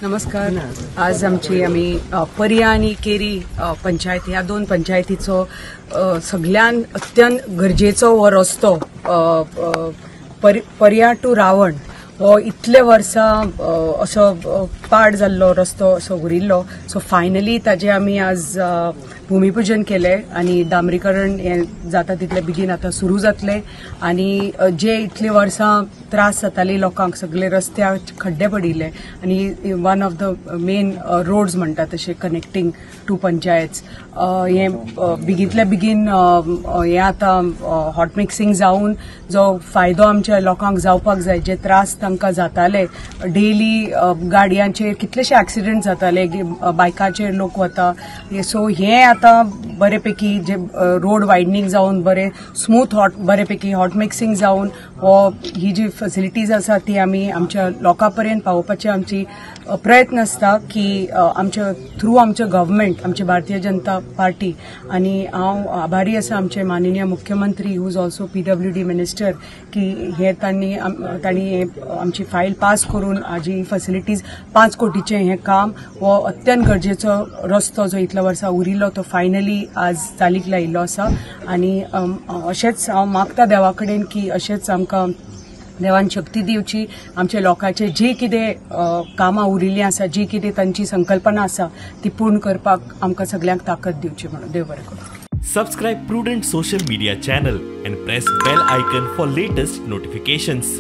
नमस्कार. आज आम्ही पर्या आणि केरी पंचायत ह्या दोन पंचायतीचो सगळ्यान अत्यंत गरजेचो हो रस्तो पर्या टू रावण हो इतले वर्सां असो पाड जाल्लो रस्तो असो उरिल्लो. सो फायनली ताजे आमी आज भूमिपूजन केले आणि डांबरीकरण हे जाता तितले बेगीन आता सुरू जातले. आणि जे इतले वर्सां त्रास जाताले लोकांक सगळे रस्त्यार खड्डे पडिल्ले आणि one of the main roads म्हणटा तशे कनेक्टिंग टू पंचायत्स हे बेगींतल्या बेगीन हे आता हॉट मिक्सिंग जावन जो फायदो आमच्या लोकांक जावपाक जाय. जे त्रास तांकां जाताले डेली गाडयांचेर कितलेशे ॲक्सिडेंट जाताले, बायकाचेर लोक वता. सो हे आता बरेपैकी जे रोड वायडनिंग जावन बरे स्मूथ बरेपैकी हॉट मिक्सिंग जावन ही जी फॅसिलिटीज आसा ती आमी आमच्या लोकांपर्यंत पावोवपाचे आमची प्रयत्न आसता की आमच्या थ्रू आमचे गव्हर्नमेंट आमची भारतीय जनता पार्टी. आणि हांव आभारी आसा आमचे माननीय मुख्यमंत्री who is also PWD minister की हे तांणी हे आमची फायल पास करून हाजी फॅसिलिटीज 5 कोटीचे हे काम हो अत्यंत गरजेचो रस्तो जो इतल्या वर्सां उरिल्लो तो फायनली आज चालीक लायिल्लो आसा. आणि अशेंच हांव मागता देवा कडेन की अशेंच आमकां देवान शक्ती दिवची. आमच्या लोकांचे जी कितें कामां उरिल्लीं आसा, जी कितें तांची संकल्पना आसा ती पूर्ण करपाक आमकां सगळ्यांक ताकद दिवची म्हणून देव बरें करूं. Subscribe Prudent social media channel and press bell icon for latest notifications.